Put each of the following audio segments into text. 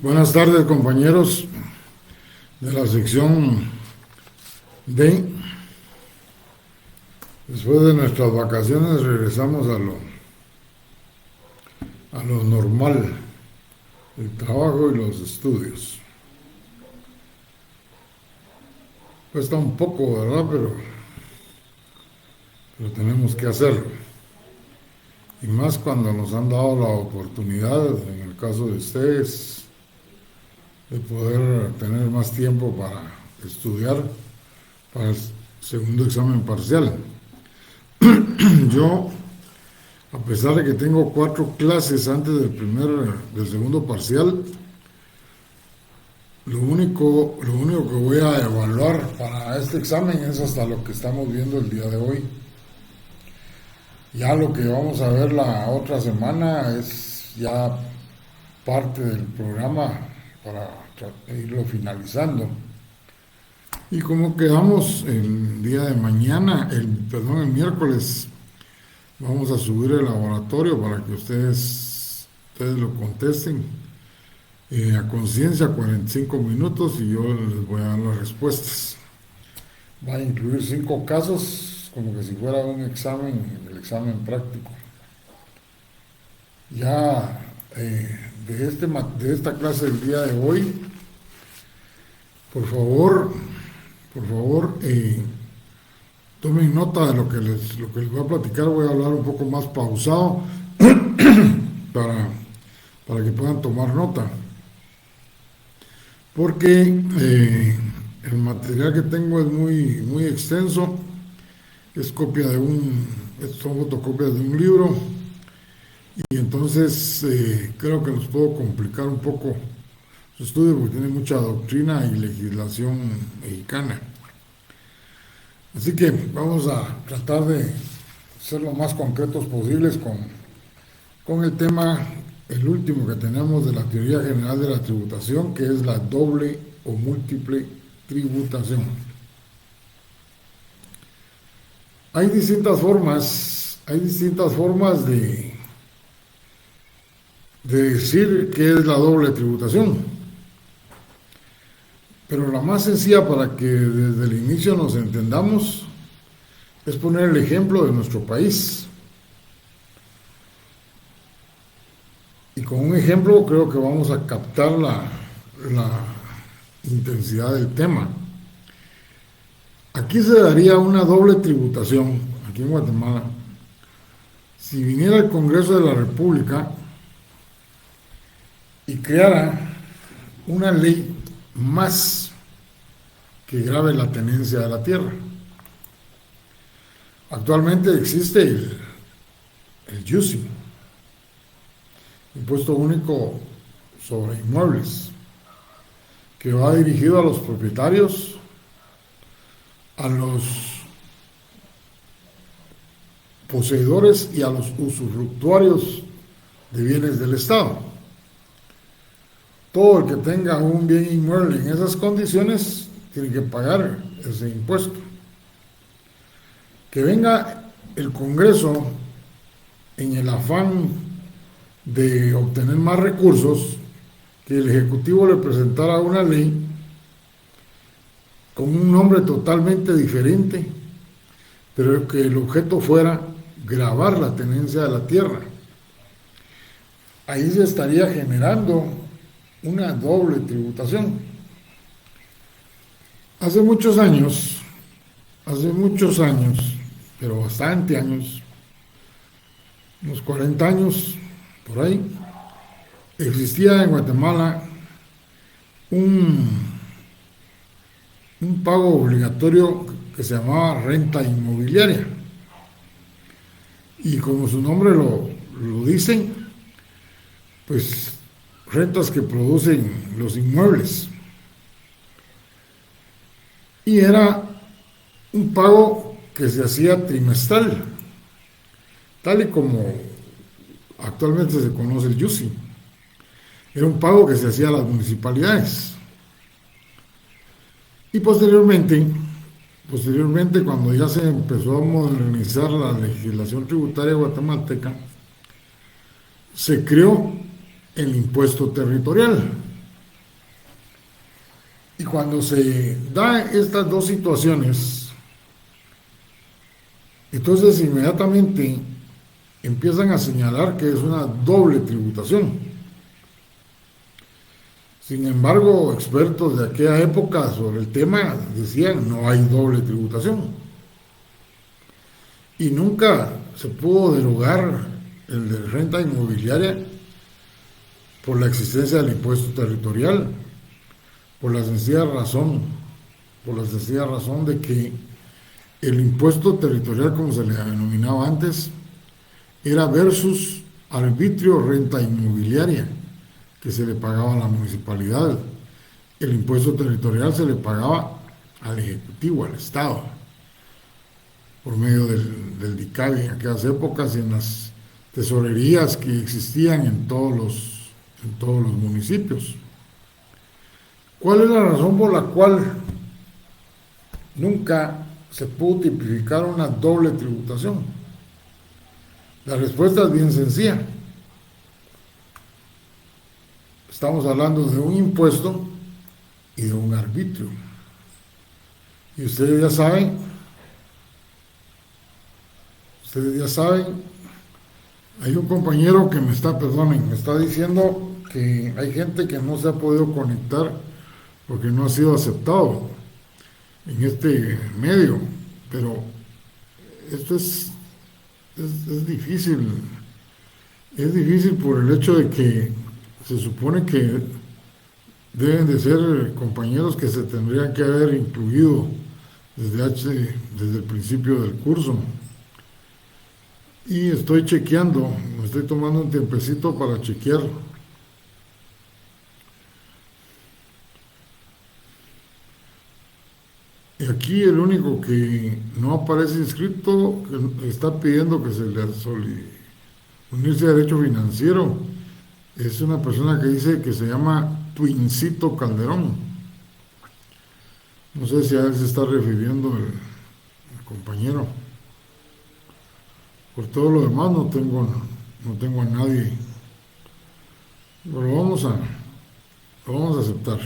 Buenas tardes, compañeros de la sección D. Después de nuestras vacaciones regresamos a lo normal, el trabajo y los estudios. Cuesta un poco, ¿verdad? Pero tenemos que hacerlo. Y más cuando nos han dado la oportunidad, en el caso de ustedes, de poder tener más tiempo para estudiar para el segundo examen parcial. Yo, a pesar de que tengo 4 clases antes del segundo parcial, lo único que voy a evaluar para este examen es hasta lo que estamos viendo el día de hoy. Ya lo que vamos a ver la otra semana es ya parte del programa para irlo finalizando. Y como quedamos el día de mañana, el miércoles, vamos a subir el laboratorio para que ustedes lo contesten a conciencia, 45 minutos, y yo les voy a dar las respuestas. Va a incluir 5 casos, como que si fuera un examen, el examen práctico. Ya de esta clase del día de hoy, por favor, tomen nota de lo que les voy a platicar. Voy a hablar un poco más pausado para que puedan tomar nota, porque el material que tengo es muy extenso. Es son fotocopias de un libro, y entonces creo que nos puedo complicar un poco su estudio, porque tiene mucha doctrina y legislación mexicana. Así que vamos a tratar de ser lo más concretos posibles con el tema, el último que tenemos, de la teoría general de la tributación, que es la doble o múltiple tributación. Hay distintas formas de decir qué es la doble tributación, pero la más sencilla, para que desde el inicio nos entendamos, es poner el ejemplo de nuestro país. Y con un ejemplo creo que vamos a captar la intensidad del tema. Aquí se daría una doble tributación, aquí en Guatemala, si viniera el Congreso de la República y creara una ley más que grave la tenencia de la tierra. Actualmente existe el IUCI, Impuesto Único sobre Inmuebles, que va dirigido a los propietarios, a los poseedores y a los usufructuarios de bienes del Estado. Todo el que tenga un bien inmueble en esas condiciones tiene que pagar ese impuesto. Que venga el Congreso en el afán de obtener más recursos, que el Ejecutivo le presentara una ley con un nombre totalmente diferente, pero que el objeto fuera gravar la tenencia de la tierra. Ahí se estaría generando una doble tributación. Hace muchos años, pero bastante años, unos 40 años, por ahí, existía en Guatemala un pago obligatorio que se llamaba renta inmobiliaria. Y como su nombre lo dicen, pues rentas que producen los inmuebles. Y era un pago que se hacía trimestral, tal y como actualmente se conoce el IUCI. Era un pago que se hacía a las municipalidades. Y posteriormente, cuando ya se empezó a modernizar la legislación tributaria guatemalteca, se creó el impuesto territorial, Y cuando se dan estas dos situaciones, entonces inmediatamente empiezan a señalar que es una doble tributación. Sin embargo, expertos de aquella época sobre el tema decían no hay doble tributación. Y nunca se pudo derogar el de renta inmobiliaria por la existencia del impuesto territorial, por la sencilla razón de que el impuesto territorial, como se le denominaba antes, era versus arbitrio renta inmobiliaria que se le pagaba a la municipalidad. El impuesto territorial se le pagaba al Ejecutivo, al Estado, por medio del DICABI en aquellas épocas y en las tesorerías que existían en todos los municipios. ¿Cuál es la razón por la cual nunca se pudo tipificar una doble tributación? La respuesta es bien sencilla. Estamos hablando de un impuesto y de un arbitrio. Y ustedes ya saben, hay un compañero que me está diciendo que hay gente que no se ha podido conectar porque no ha sido aceptado en este medio, pero esto es difícil. Es difícil por el hecho de que se supone que deben de ser compañeros que se tendrían que haber incluido desde el principio del curso. Y estoy chequeando, me estoy tomando un tiempecito para chequear. Y aquí el único que no aparece inscrito, que está pidiendo que se le unirse a Derecho Financiero, es una persona que dice que se llama Twincito Calderón. No sé si a él se está refiriendo el compañero. Por todo lo demás no tengo a nadie. Pero lo vamos a aceptar.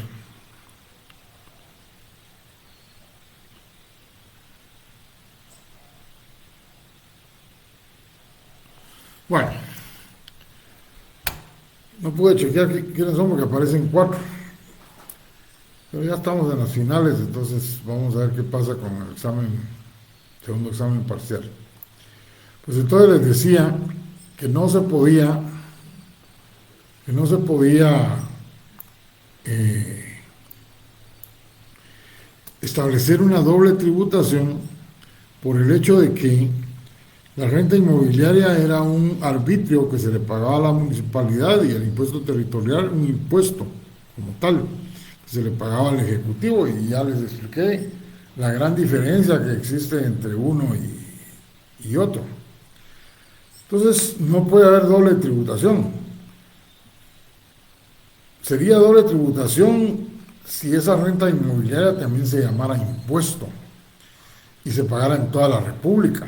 Bueno, no pude chequear quiénes son porque aparecen 4. Pero ya estamos en las finales, entonces vamos a ver qué pasa con el segundo examen parcial. Pues entonces les decía que no se podía establecer una doble tributación por el hecho de que la renta inmobiliaria era un arbitrio que se le pagaba a la municipalidad y el impuesto territorial un impuesto como tal que se le pagaba al Ejecutivo, y ya les expliqué la gran diferencia que existe entre uno y otro. Entonces no puede haber doble tributación. Sería doble tributación si esa renta inmobiliaria también se llamara impuesto y se pagara en toda la República.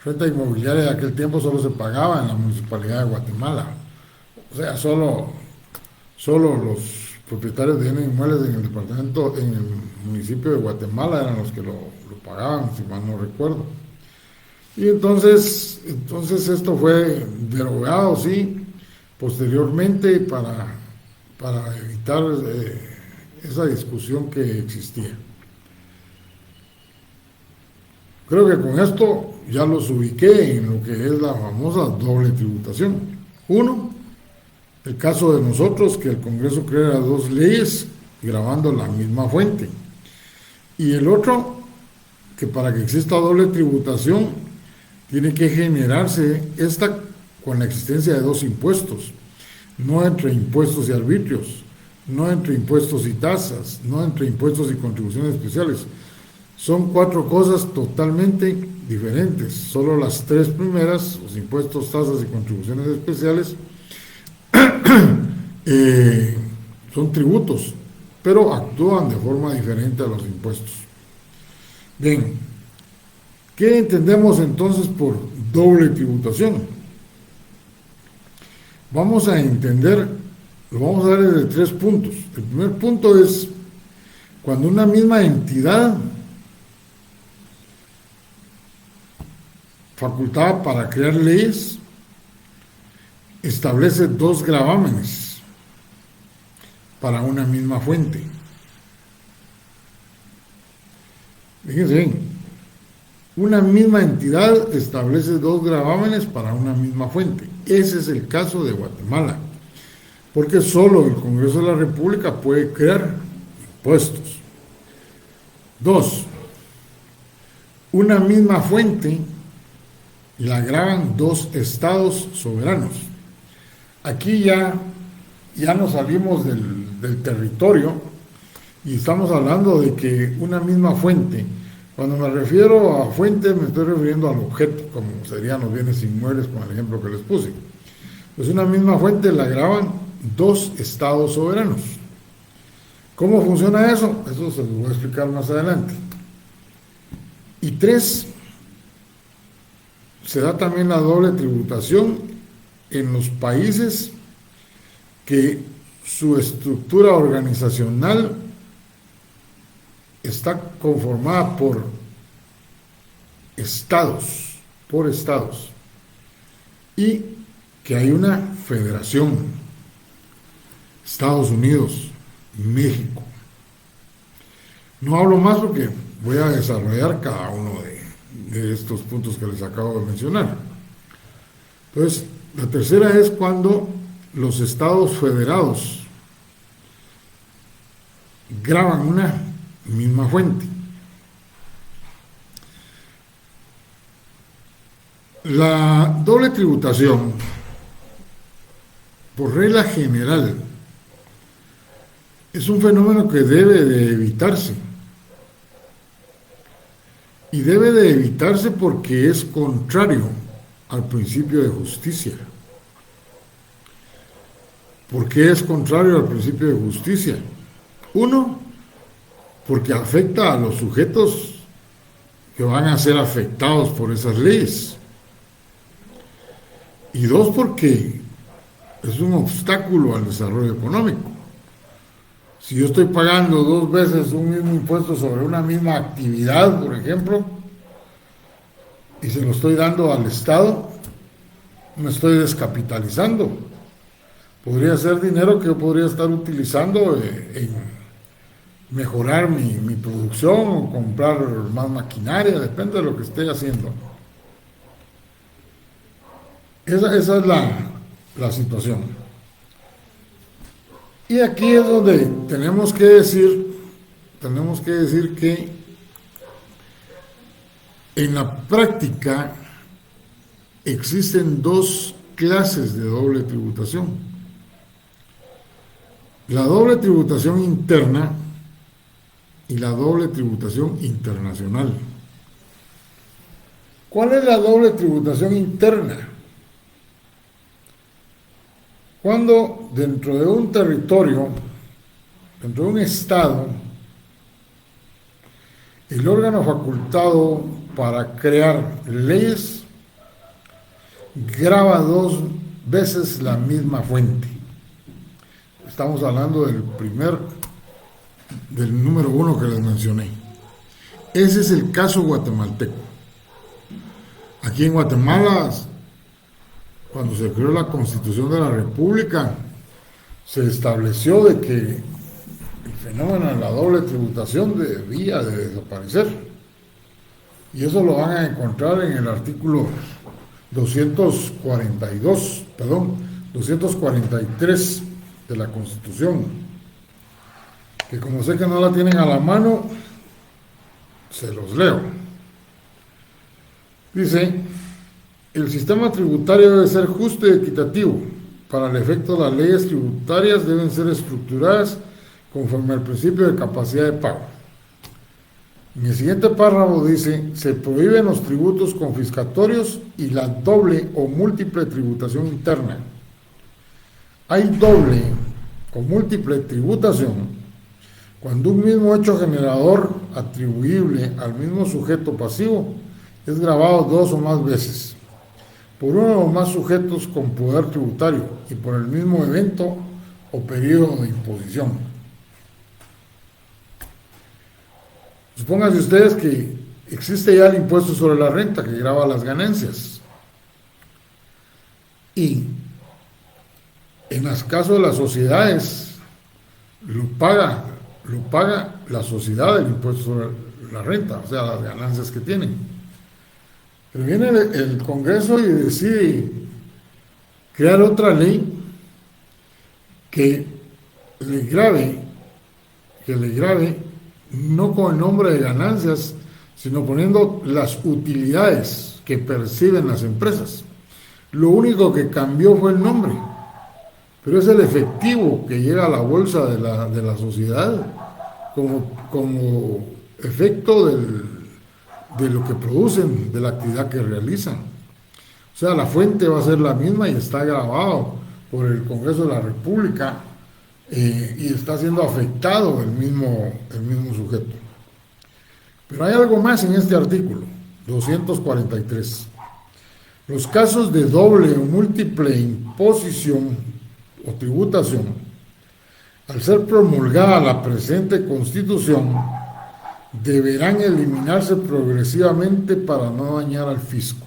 Renta inmobiliaria de aquel tiempo solo se pagaba en la Municipalidad de Guatemala. O sea, solo los propietarios de bienes inmuebles en el municipio de Guatemala eran los que lo pagaban, si mal no recuerdo. Y entonces esto fue derogado, sí, posteriormente para evitar esa discusión que existía. Creo que con esto ya los ubiqué en lo que es la famosa doble tributación. Uno, el caso de nosotros, que el Congreso crea 2 leyes grabando la misma fuente. Y el otro, que para que exista doble tributación, tiene que generarse esta con la existencia de 2 impuestos, no entre impuestos y arbitrios, no entre impuestos y tasas, no entre impuestos y contribuciones especiales. Son 4 cosas totalmente diferentes. Solo las 3 primeras, los impuestos, tasas y contribuciones especiales, son tributos, pero actúan de forma diferente a los impuestos. Bien, ¿qué entendemos entonces por doble tributación? Vamos a entender, lo vamos a ver desde 3 puntos. El primer punto es Cuando una misma entidad facultada para crear leyes establece dos gravámenes para una misma fuente. Fíjense bien, una misma entidad establece dos gravámenes para una misma fuente. Ese es el caso de Guatemala, porque solo el Congreso de la República puede crear impuestos. Dos, una misma fuente la graban dos estados soberanos. Aquí ya nos salimos del territorio y estamos hablando de que una misma fuente, cuando me refiero a fuente me estoy refiriendo al objeto, como serían los bienes inmuebles con el ejemplo que les puse. Pues una misma fuente la graban dos estados soberanos. ¿Cómo funciona eso? Eso se lo voy a explicar más adelante. Y tres, se da también la doble tributación en los países que su estructura organizacional está conformada por estados, y que hay una federación, Estados Unidos, México. No hablo más porque voy a desarrollar cada uno de estos puntos que les acabo de mencionar. Entonces, la tercera es cuando los estados federados graban una misma fuente. La doble tributación, por regla general, es un fenómeno que debe de evitarse. Y debe de evitarse porque es contrario al principio de justicia. ¿Por qué es contrario al principio de justicia? Uno, porque afecta a los sujetos que van a ser afectados por esas leyes. Y dos, porque es un obstáculo al desarrollo económico. Si yo estoy pagando dos veces un mismo impuesto sobre una misma actividad, por ejemplo, y se lo estoy dando al Estado, me estoy descapitalizando. Podría ser dinero que yo podría estar utilizando en mejorar mi producción o comprar más maquinaria, depende de lo que esté haciendo. Esa es la situación. Y aquí es donde tenemos que decir que en la práctica existen dos clases de doble tributación. La doble tributación interna y la doble tributación internacional. ¿Cuál es la doble tributación interna? Cuando dentro de un territorio, dentro de un estado, el órgano facultado para crear leyes graba dos veces la misma fuente. Estamos hablando del número uno que les mencioné. Ese es el caso guatemalteco. Aquí en Guatemala, cuando se creó la Constitución de la República, se estableció de que el fenómeno de la doble tributación debía de desaparecer. Y eso lo van a encontrar en el artículo 243 de la Constitución, que como sé que no la tienen a la mano, se los leo. Dice: el sistema tributario debe ser justo y equitativo. Para el efecto, las leyes tributarias deben ser estructuradas conforme al principio de capacidad de pago. En el siguiente párrafo dice: se prohíben los tributos confiscatorios y la doble o múltiple tributación interna. Hay doble o múltiple tributación cuando un mismo hecho generador atribuible al mismo sujeto pasivo es gravado dos o más veces por uno o más sujetos con poder tributario y por el mismo evento o periodo de imposición. Supónganse ustedes que existe ya el impuesto sobre la renta que grava las ganancias. Y en el caso de las sociedades, lo paga la sociedad el impuesto sobre la renta, o sea, las ganancias que tienen. Pero viene el Congreso y decide crear otra ley que le grave no con el nombre de ganancias, sino poniendo las utilidades que perciben las empresas. Lo único que cambió fue el nombre, pero es el efectivo que llega a la bolsa de la sociedad como efecto de lo que producen, de la actividad que realizan. O sea, la fuente va a ser la misma y está grabado por el Congreso de la República, y está siendo afectado el mismo sujeto. Pero hay algo más en este artículo 243. Los casos de doble o múltiple imposición o tributación, al ser promulgada la presente Constitución, deberán eliminarse progresivamente para no dañar al fisco.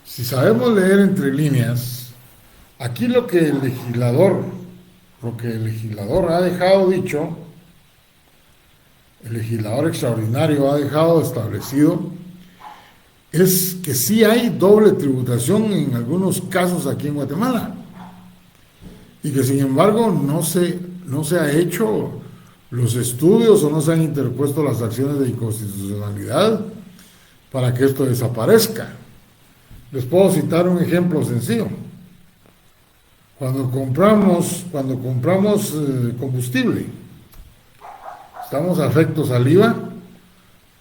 Si sabemos leer entre líneas, aquí lo que el legislador ha dejado dicho, el legislador extraordinario ha dejado establecido, es que sí hay doble tributación en algunos casos aquí en Guatemala, y que sin embargo no se ha hecho los estudios o no se han interpuesto las acciones de inconstitucionalidad para que esto desaparezca. Les puedo citar un ejemplo sencillo. Cuando compramos combustible, estamos afectos al IVA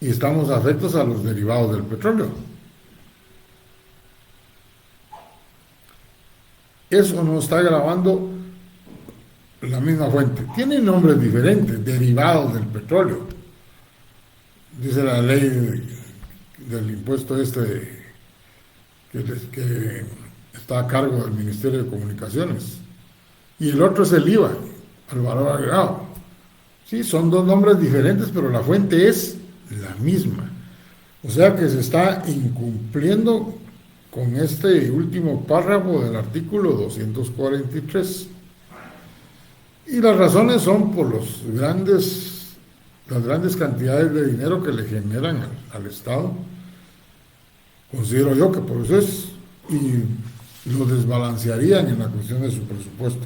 y estamos afectos a los derivados del petróleo. Eso no está grabando la misma fuente. Tiene nombres diferentes, derivados del petróleo. Dice la ley del impuesto que está a cargo del Ministerio de Comunicaciones. Y el otro es el IVA, el valor agregado. Sí, son dos nombres diferentes, pero la fuente es la misma. O sea que se está incumpliendo con este último párrafo del artículo 243. Y las razones son por las grandes cantidades de dinero que le generan al Estado. Considero yo que por eso es, y lo desbalancearían en la cuestión de su presupuesto.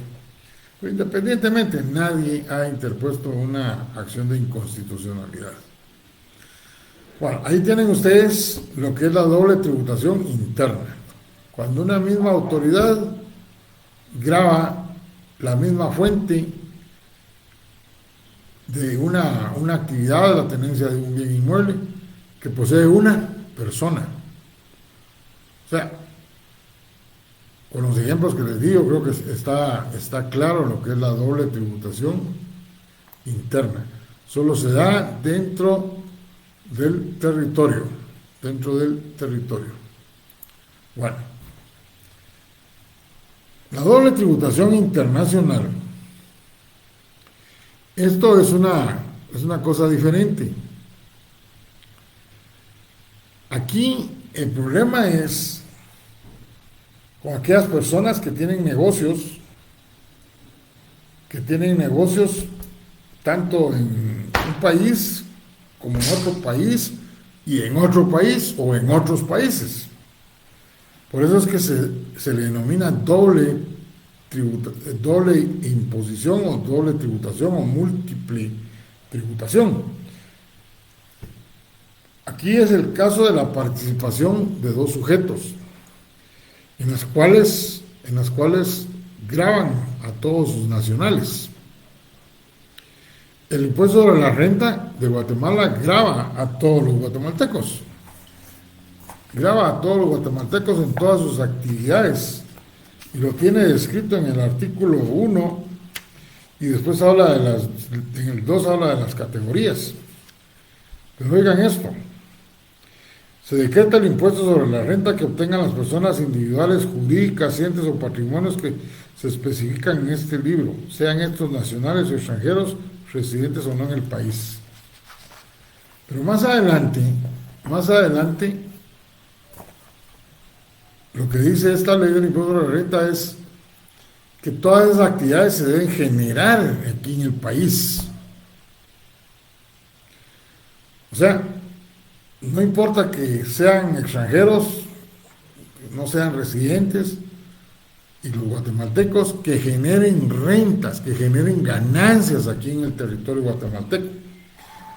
Pero independientemente, nadie ha interpuesto una acción de inconstitucionalidad. Bueno, ahí tienen ustedes lo que es la doble tributación interna. Cuando una misma autoridad grava la misma fuente de una actividad de la tenencia de un bien inmueble que posee una persona. O sea, con los ejemplos que les digo, creo que está claro lo que es la doble tributación interna. Solo se da dentro del territorio. Bueno, la doble tributación internacional, esto es una cosa diferente. Aquí el problema es con aquellas personas que tienen negocios tanto en un país como en otro país, y en otro país o en otros países. Por eso es que se le denomina doble imposición o doble tributación o múltiple tributación. Aquí es el caso de la participación de dos sujetos, en las cuales gravan a todos sus nacionales. El impuesto sobre la renta de Guatemala grava a todos los guatemaltecos. Grava a todos los guatemaltecos en todas sus actividades. Y lo tiene descrito en el artículo 1, y después en el 2 habla de las categorías. Pero oigan esto. Se decreta el impuesto sobre la renta que obtengan las personas individuales, jurídicas, entes o patrimonios que se especifican en este libro, sean estos nacionales o extranjeros, residentes o no en el país. Pero más adelante, lo que dice esta ley del impuesto a la renta es que todas esas actividades se deben generar aquí en el país. O sea, no importa que sean extranjeros, que no sean residentes, y los guatemaltecos que generen rentas, que generen ganancias aquí en el territorio guatemalteco.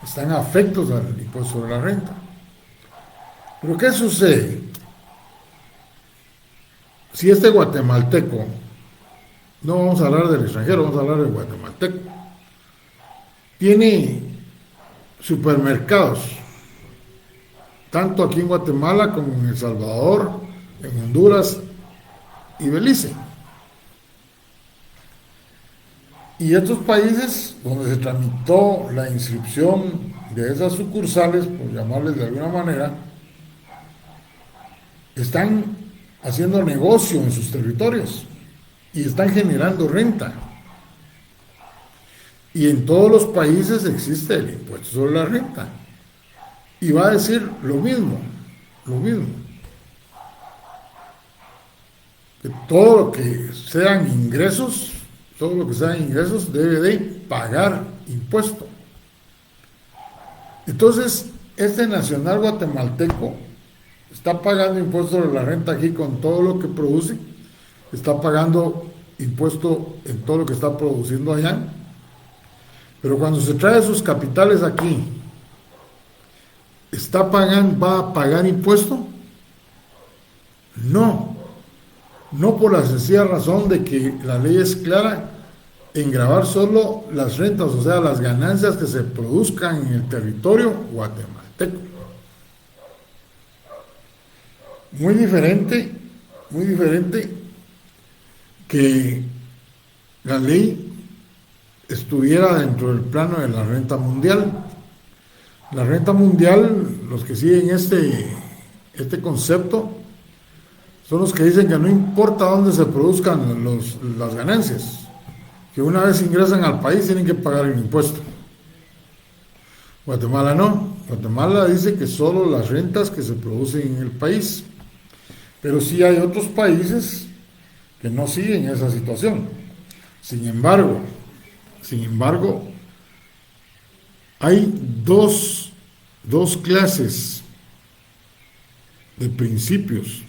Están afectos al impuesto sobre la renta. Pero ¿qué sucede? Si este guatemalteco, no vamos a hablar del extranjero, vamos a hablar del guatemalteco, tiene supermercados, tanto aquí en Guatemala como en El Salvador, en Honduras y Belice. Y estos países donde se tramitó la inscripción de esas sucursales, por llamarles de alguna manera, están haciendo negocio en sus territorios y están generando renta. Y en todos los países existe el impuesto sobre la renta. Y va a decir lo mismo. Que todo lo que sean ingresos debe de pagar impuesto. Entonces, este nacional guatemalteco está pagando impuesto sobre la renta aquí con todo lo que produce, está pagando impuesto en todo lo que está produciendo allá, pero cuando se trae sus capitales aquí, ¿va a pagar impuesto? No por la sencilla razón de que la ley es clara en gravar solo las rentas, o sea, las ganancias que se produzcan en el territorio guatemalteco. Muy diferente que la ley estuviera dentro del plano de la renta mundial. La renta mundial, los que siguen este concepto, son los que dicen que no importa dónde se produzcan las ganancias, que una vez ingresan al país tienen que pagar el impuesto. Guatemala no. Guatemala dice que solo las rentas que se producen en el país. Pero sí hay otros países que no siguen esa situación. Sin embargo, hay dos clases de principios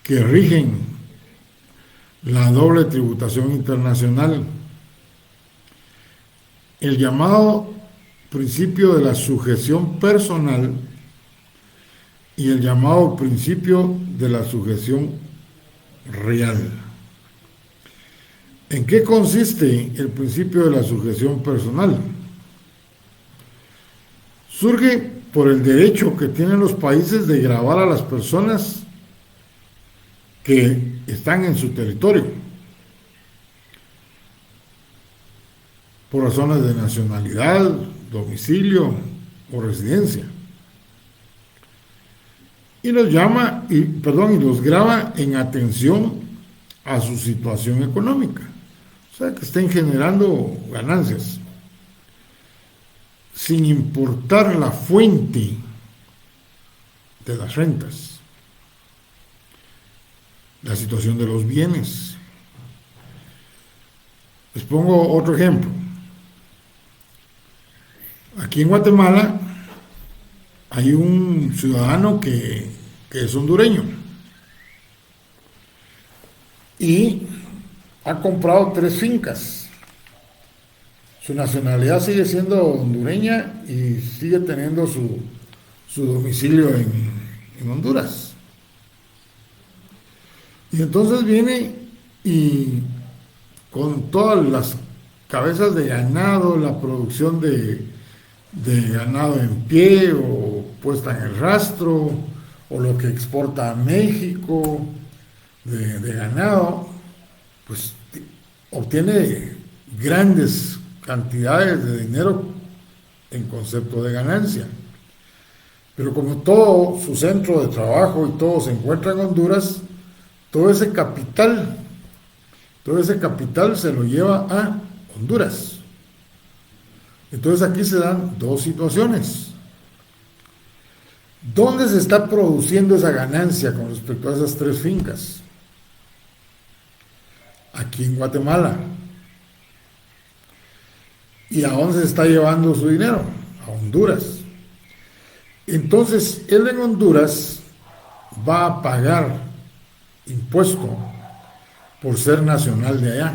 que rigen la doble tributación internacional. El llamado principio de la sujeción personal y el llamado principio de la sujeción real. ¿En qué consiste el principio de la sujeción personal? Surge por el derecho que tienen los países de gravar a las personas que están en su territorio por razones de nacionalidad, domicilio o residencia. Y los grava en atención a su situación económica. O sea, que estén generando ganancias, sin importar la fuente de las rentas, la situación de los bienes. Les pongo otro ejemplo. Aquí en Guatemala hay un ciudadano que es hondureño y ha comprado 3 fincas. Su nacionalidad sigue siendo hondureña y sigue teniendo su domicilio en Honduras. Y entonces viene y con todas las cabezas de ganado, la producción de ganado en pie o puesta en el rastro, o lo que exporta a México de ganado, pues obtiene grandes cantidades de dinero en concepto de ganancia. Pero como todo su centro de trabajo y todo se encuentra en Honduras, todo ese capital se lo lleva a Honduras. Entonces aquí se dan dos situaciones. ¿Dónde se está produciendo esa ganancia con respecto a esas tres fincas? Aquí en Guatemala. ¿Y a dónde se está llevando su dinero? A Honduras. Entonces, él en Honduras va a pagar impuesto por ser nacional de allá.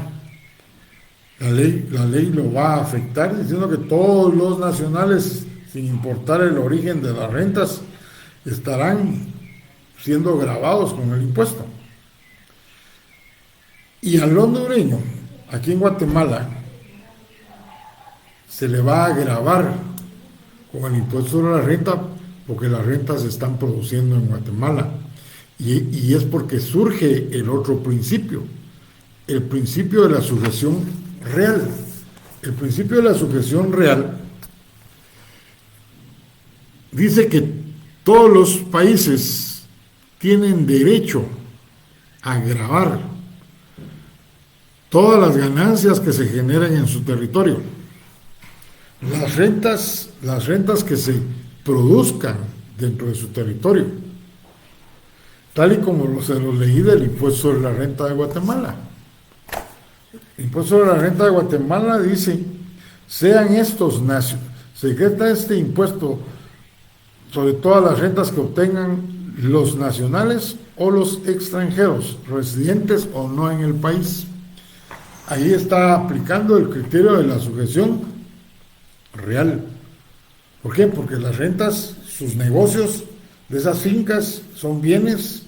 La ley lo va a afectar diciendo que todos los nacionales, sin importar el origen de las rentas, estarán siendo gravados con el impuesto. Y al hondureño, aquí en Guatemala, se le va a gravar con el impuesto sobre la renta porque las rentas se están produciendo en Guatemala. Y es porque surge el otro principio, el principio de la sujeción real. El principio de la sujeción real dice que todos los países tienen derecho a gravar todas las ganancias que se generen en su territorio. Las rentas que se produzcan dentro de su territorio, tal y como se los leí del impuesto sobre la renta de Guatemala. El impuesto sobre la renta de Guatemala dice, sean estos se decreta este impuesto sobre todas las rentas que obtengan los nacionales o los extranjeros, residentes o no en el país. Ahí está aplicando el criterio de la sujeción real. ¿Por qué? Porque las rentas, sus negocios de esas fincas son bienes,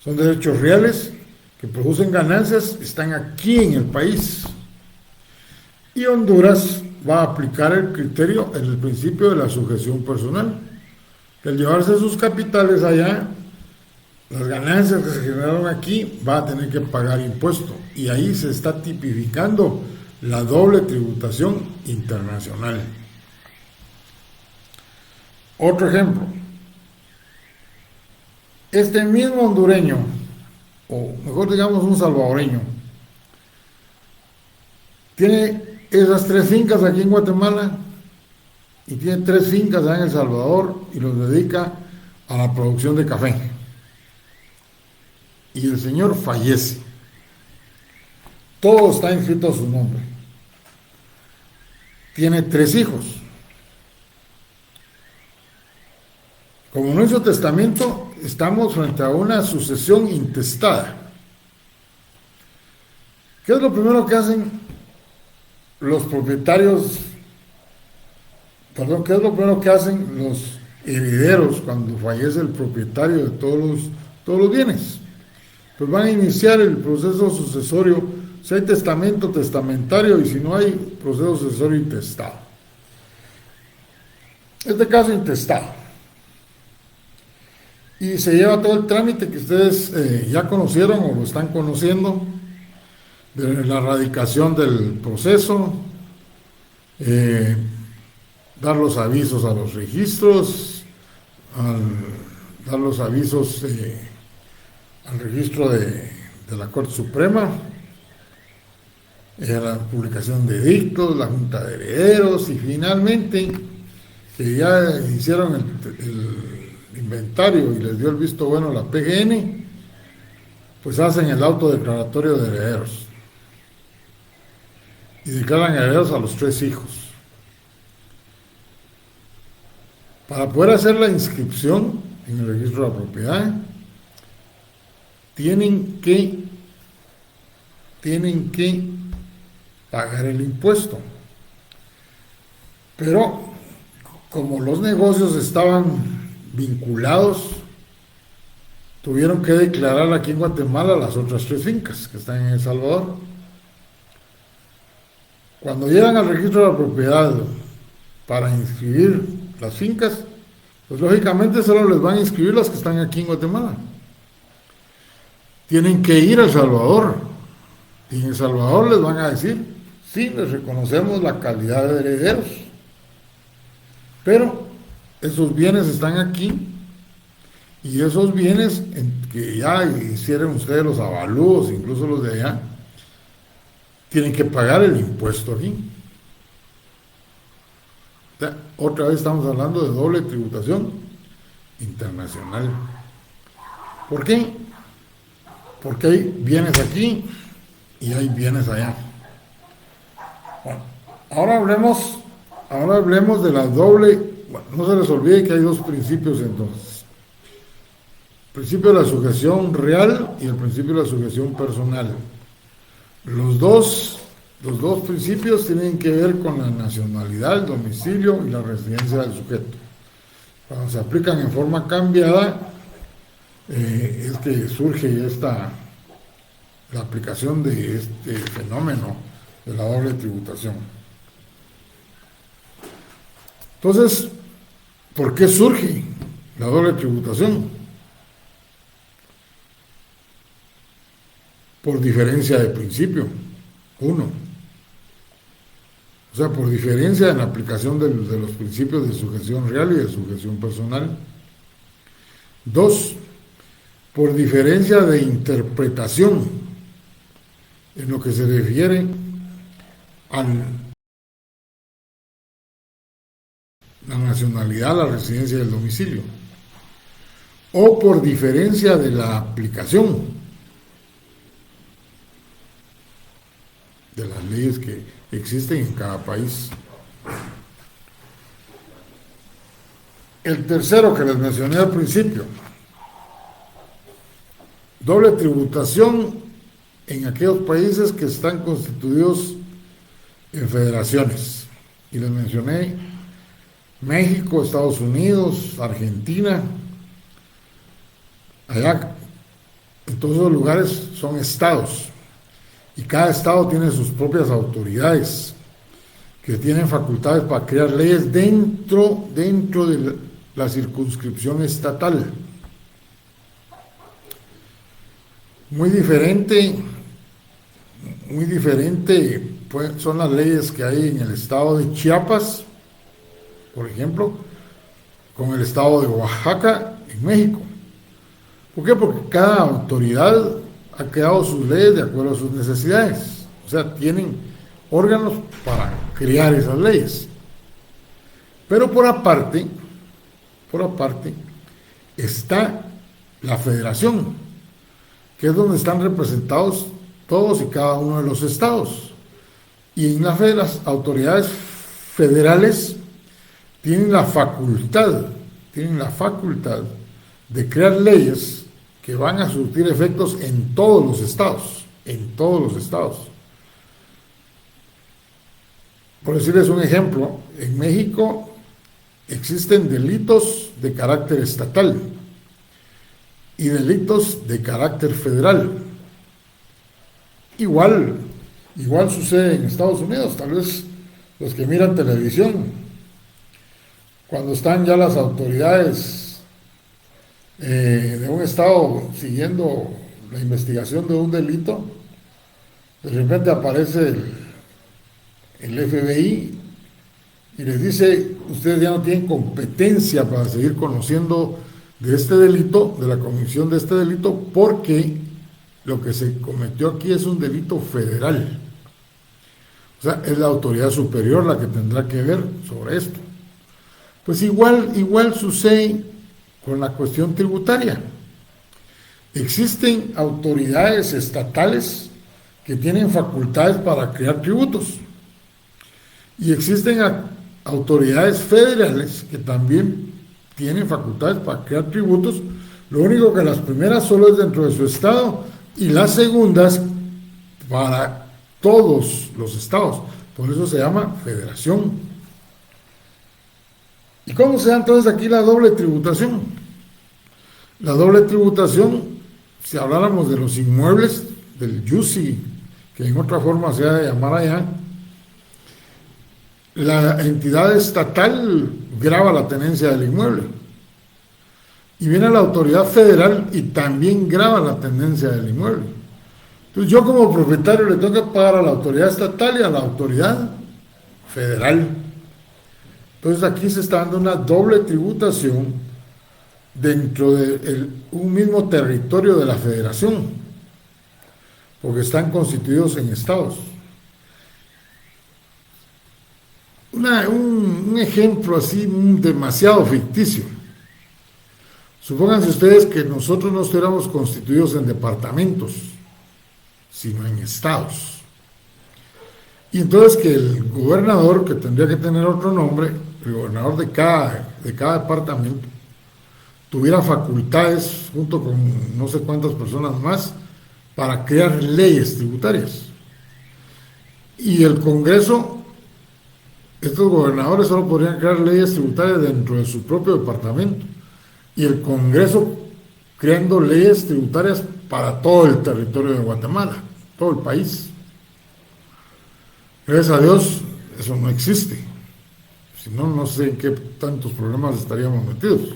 son derechos reales que producen ganancias, están aquí en el país. Y Honduras va a aplicar el criterio, el principio de la sujeción personal. Que al llevarse sus capitales allá, las ganancias que se generaron aquí, va a tener que pagar impuesto. Y ahí se está tipificando la doble tributación internacional. Otro ejemplo. Este mismo hondureño, o mejor digamos un salvadoreño, tiene esas tres fincas aquí en Guatemala y tiene tres fincas allá en El Salvador y los dedica a la producción de café. Y el señor fallece. Todo está inscrito a su nombre. Tiene tres hijos. Como no hizo testamento, estamos frente a una sucesión intestada. ¿Qué es lo primero que hacen los propietarios? ¿Qué es lo primero que hacen los herederos cuando fallece el propietario de todos los bienes? Pues van a iniciar el proceso sucesorio, si hay testamento, testamentario, y si no hay, proceso sucesorio intestado. Este caso intestado. Y se lleva todo el trámite que ustedes ya conocieron o lo están conociendo, de la radicación del proceso, dar los avisos a los registros, dar los avisos al registro de la Corte Suprema, la publicación de edictos, la Junta de Herederos y finalmente, que ya hicieron el inventario y les dio el visto bueno a la PGN, pues hacen el auto declaratorio de herederos y declaran herederos a los tres hijos. Para poder hacer la inscripción en el registro de la propiedad, tienen que pagar el impuesto. Pero como los negocios estaban vinculados, tuvieron que declarar aquí en Guatemala las otras tres fincas que están en El Salvador. Cuando llegan al registro de la propiedad para inscribir las fincas, pues lógicamente solo les van a inscribir las que están aquí en Guatemala. Tienen que ir a El Salvador y en El Salvador les van a decir, sí, les reconocemos la calidad de herederos, pero esos bienes están aquí y esos bienes que ya hicieron ustedes los avalúos, incluso los de allá, tienen que pagar el impuesto aquí. Otra vez estamos hablando de doble tributación internacional. ¿Por qué? Porque hay bienes aquí y hay bienes allá. Bueno, ahora hablemos de la doble. Bueno, no se les olvide que hay dos principios entonces. El principio de la sujeción real y el principio de la sujeción personal. Los dos principios tienen que ver con la nacionalidad, el domicilio y la residencia del sujeto. Cuando se aplican en forma cambiada, es que surge la aplicación de este fenómeno de la doble tributación. Entonces, ¿por qué surge la doble tributación? Por diferencia de principio, uno. O sea, por diferencia en la aplicación de los principios de sujeción real y de sujeción personal. Dos, por diferencia de interpretación en lo que se refiere a la nacionalidad, la residencia y el domicilio. O por diferencia de la aplicación de las leyes que existen en cada país. El tercero que les mencioné al principio, doble tributación en aquellos países que están constituidos en federaciones. Y les mencioné México, Estados Unidos, Argentina. Allá, en todos esos lugares son estados. Y cada estado tiene sus propias autoridades que tienen facultades para crear leyes dentro de la circunscripción estatal. Muy diferente pues, son las leyes que hay en el estado de Chiapas, por ejemplo, con el estado de Oaxaca en México. ¿Por qué? Porque cada autoridad ha creado sus leyes de acuerdo a sus necesidades. O sea, tienen órganos para crear esas leyes. Pero por aparte está la federación, que es donde están representados todos y cada uno de los estados. Y en las autoridades federales tienen la facultad de crear leyes que van a surtir efectos en todos los estados, Por decirles un ejemplo, en México existen delitos de carácter estatal y delitos de carácter federal. Igual sucede en Estados Unidos, tal vez los que miran televisión, cuando están ya las autoridades de un estado siguiendo la investigación de un delito, de repente aparece el FBI y les dice: ustedes ya no tienen competencia para seguir conociendo de este delito, de la comisión de este delito, porque lo que se cometió aquí es un delito federal. O sea, es la autoridad superior la que tendrá que ver sobre esto. Pues igual sucede con la cuestión tributaria. Existen autoridades estatales que tienen facultades para crear tributos y existen autoridades federales que también tienen facultades para crear tributos. Lo único que las primeras solo es dentro de su estado y las segundas para todos los estados. Por eso se llama federación. ¿Y cómo se da entonces aquí la doble tributación? La doble tributación, si habláramos de los inmuebles, del YUSI, que en otra forma se ha de llamar allá, la entidad estatal grava la tenencia del inmueble. Y viene la autoridad federal y también grava la tenencia del inmueble. Entonces yo como propietario le tengo que pagar a la autoridad estatal y a la autoridad federal. Entonces aquí se está dando una doble tributación dentro de un mismo territorio de la federación, porque están constituidos en estados. un ejemplo así demasiado ficticio. Supónganse ustedes que nosotros no estuviéramos constituidos en departamentos, sino en estados. Y entonces que el gobernador, que tendría que tener otro nombre, el gobernador de cada departamento, tuviera facultades junto con no sé cuántas personas más para crear leyes tributarias. Y el Congreso, estos gobernadores solo podrían crear leyes tributarias dentro de su propio departamento. Y el Congreso creando leyes tributarias para todo el territorio de Guatemala, todo el país. Gracias a Dios, eso no existe. Si no, no sé en qué tantos problemas estaríamos metidos.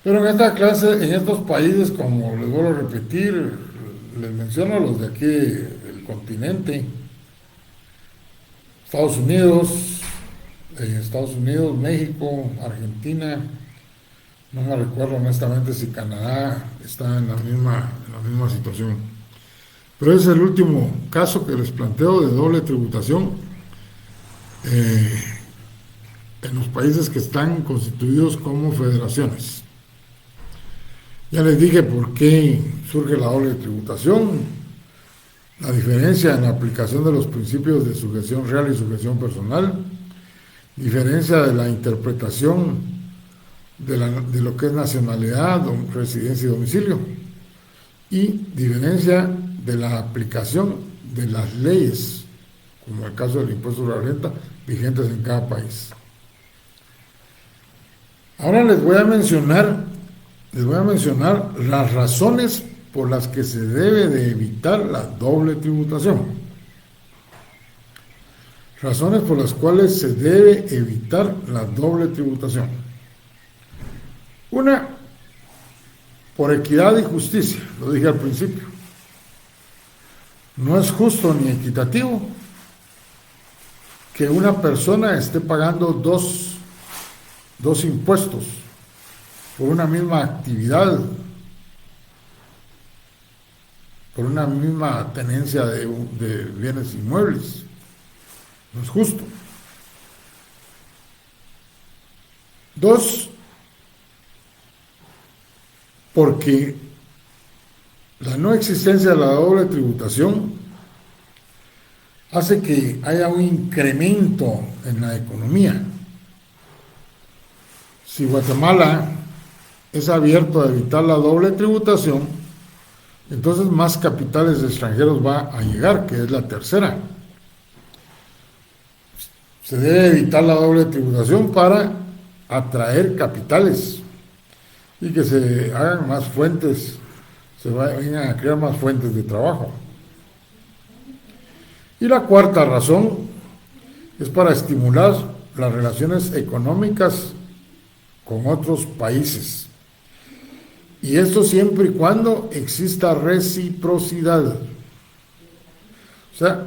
Pero en esta clase, en estos países, como les vuelvo a repetir, les menciono los de aquí del continente, Estados Unidos, México, Argentina, no me recuerdo honestamente si Canadá está en la misma situación. Pero es el último caso que les planteo de doble tributación en los países que están constituidos como federaciones. Ya les dije por qué surge la doble tributación, la diferencia en la aplicación de los principios de sujeción real y sujeción personal, diferencia de la interpretación de lo que es nacionalidad, residencia y domicilio, y diferencia de la aplicación de las leyes, como el caso del impuesto sobre la renta, vigentes en cada país. Ahora les voy a mencionar las razones por las que se debe de evitar la doble tributación. Razones por las cuales se debe evitar la doble tributación. Una, por equidad y justicia, lo dije al principio. No es justo ni equitativo que una persona esté pagando dos impuestos por una misma actividad, por una misma tenencia de bienes inmuebles. No es justo. Dos, porque la no existencia de la doble tributación hace que haya un incremento en la economía. Si Guatemala es abierto a evitar la doble tributación, entonces más capitales extranjeros va a llegar, que es la tercera. Se debe evitar la doble tributación para atraer capitales y que se hagan más fuentes, vengan a crear más fuentes de trabajo. Y la cuarta razón es para estimular las relaciones económicas con otros países. Y esto siempre y cuando exista reciprocidad. O sea,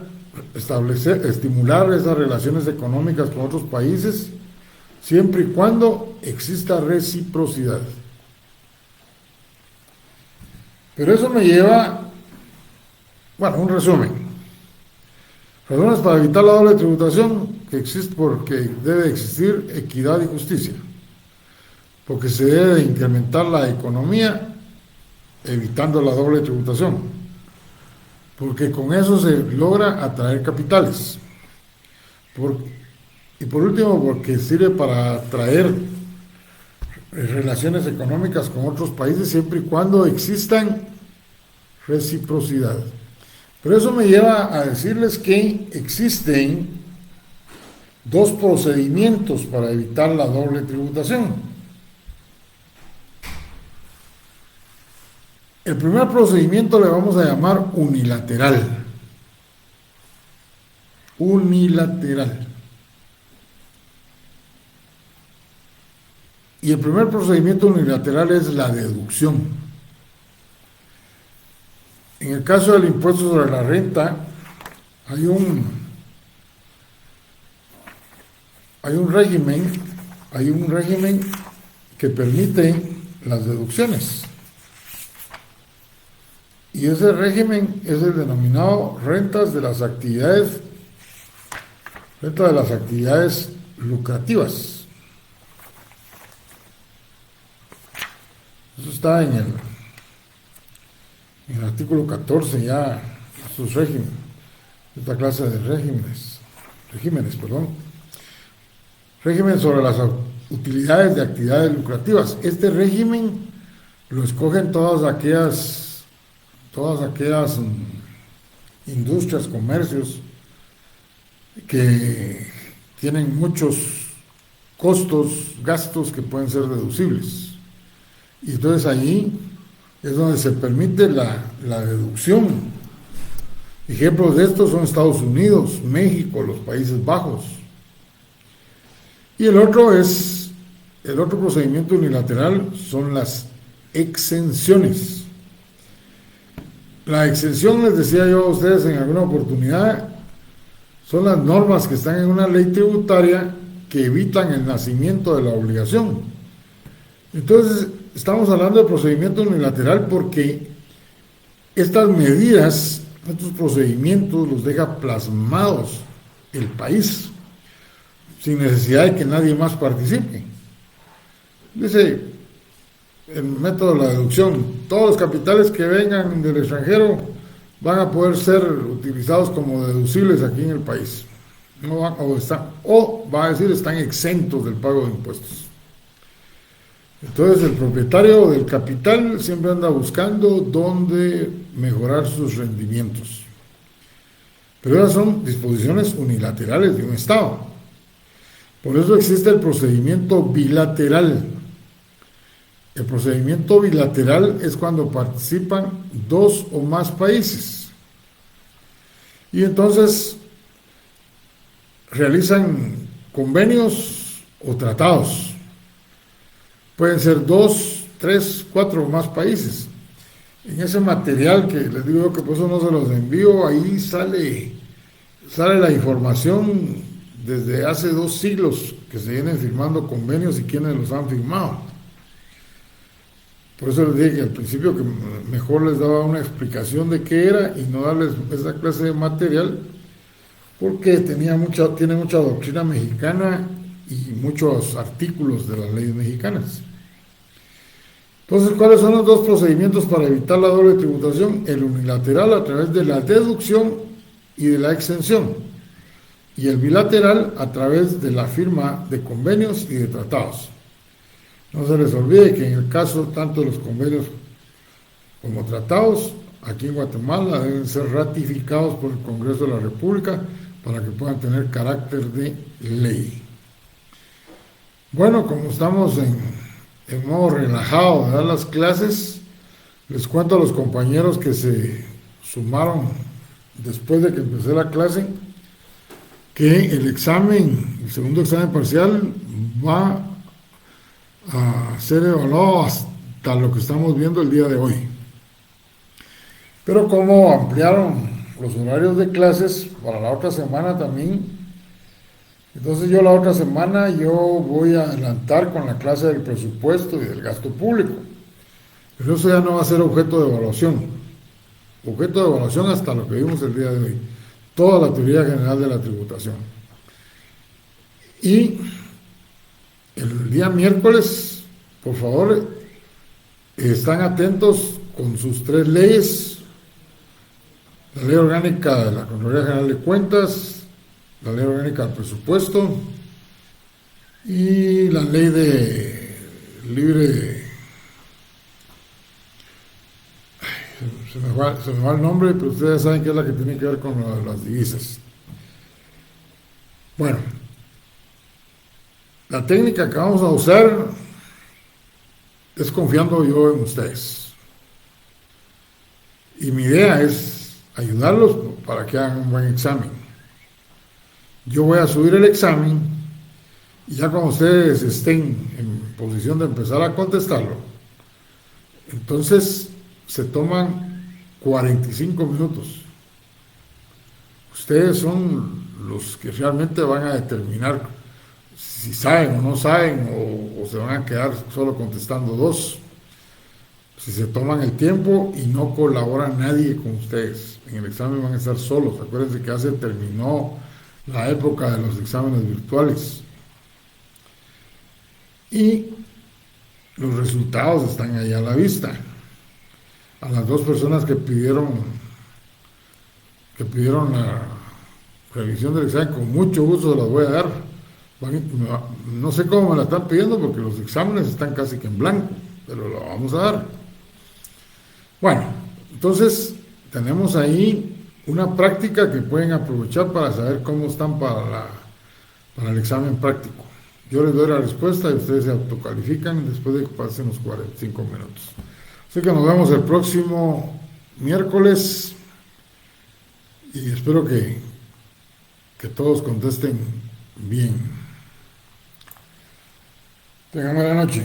estimular esas relaciones económicas con otros países siempre y cuando exista reciprocidad. Pero eso me lleva, un resumen. Razones para evitar la doble tributación, que existe porque debe existir equidad y justicia. Porque se debe de incrementar la economía evitando la doble tributación, porque con eso se logra atraer capitales. Y por último, porque sirve para atraer relaciones económicas con otros países siempre y cuando existan reciprocidad. Pero eso me lleva a decirles que existen dos procedimientos para evitar la doble tributación. El primer procedimiento le vamos a llamar unilateral. Unilateral. Y el primer procedimiento unilateral es la deducción. En el caso del impuesto sobre la renta, hay un régimen que permite las deducciones. Y ese régimen es el denominado rentas de las actividades Dentro de las actividades lucrativas. Eso está en el artículo 14 ya, sus regímenes, esta clase de regímenes, régimen sobre las utilidades de actividades lucrativas. Este régimen lo escogen todas aquellas industrias, comercios que tienen muchos costos, gastos que pueden ser deducibles. Y entonces ahí es donde se permite la deducción. Ejemplos de estos son Estados Unidos, México, los Países Bajos. Y el otro procedimiento unilateral son las exenciones. La exención, les decía yo a ustedes en alguna oportunidad, son las normas que están en una ley tributaria que evitan el nacimiento de la obligación. Entonces, estamos hablando de procedimiento unilateral porque estas medidas, estos procedimientos los deja plasmados el país, sin necesidad de que nadie más participe. Dice el método de la deducción: todos los capitales que vengan del extranjero van a poder ser utilizados como deducibles aquí en el país. Va a decir, están exentos del pago de impuestos. Entonces el propietario del capital siempre anda buscando dónde mejorar sus rendimientos. Pero esas son disposiciones unilaterales de un Estado. Por eso existe el procedimiento bilateral. El procedimiento bilateral es cuando participan dos o más países. Y entonces realizan convenios o tratados. Pueden ser 2, 3, 4 o más países. En ese material que les digo que por eso no se los envío, ahí sale la información desde hace 2 siglos que se vienen firmando convenios y quienes los han firmado. Por eso les dije al principio que mejor les daba una explicación de qué era y no darles esa clase de material, porque tiene mucha doctrina mexicana y muchos artículos de las leyes mexicanas. Entonces, ¿cuáles son los dos procedimientos para evitar la doble tributación? El unilateral a través de la deducción y de la exención, y el bilateral a través de la firma de convenios y de tratados. No se les olvide que en el caso tanto de los convenios como tratados, aquí en Guatemala deben ser ratificados por el Congreso de la República para que puedan tener carácter de ley. Bueno, como estamos en modo relajado de dar las clases, les cuento a los compañeros que se sumaron después de que empecé la clase que el segundo examen parcial va a ser evaluado hasta lo que estamos viendo el día de hoy. Pero como ampliaron los horarios de clases para la otra semana también, entonces yo la otra semana voy a adelantar con la clase del presupuesto y del gasto público. Pero eso ya no va a ser objeto de evaluación. Objeto de evaluación hasta lo que vimos el día de hoy. Toda la teoría general de la tributación. Y el día miércoles, por favor, están atentos con sus 3 leyes: la ley orgánica de la Contraloría General de Cuentas, la ley orgánica del presupuesto y la ley de libre... Se me va el nombre, pero ustedes saben que es la que tiene que ver con las divisas. Bueno, la técnica que vamos a usar es confiando yo en ustedes. Y mi idea es ayudarlos para que hagan un buen examen. Yo voy a subir el examen y ya cuando ustedes estén en posición de empezar a contestarlo, entonces se toman 45 minutos. Ustedes son los que realmente van a determinar si saben o no saben, o se van a quedar solo contestando 2. Si se toman el tiempo y no colabora nadie con ustedes, en el examen van a estar solos. Acuérdense que ya se terminó la época de los exámenes virtuales. Y los resultados están ahí a la vista. A las dos personas que pidieron la revisión del examen, con mucho gusto se las voy a dar. No sé cómo me la están pidiendo porque los exámenes están casi que en blanco, pero lo vamos a dar. Bueno, entonces tenemos ahí una práctica que pueden aprovechar para saber cómo están para el examen práctico. Yo les doy la respuesta y ustedes se autocalifican después de que pasen los 45 minutos. Así que nos vemos el próximo miércoles y espero que todos contesten bien. Tengan buena noche.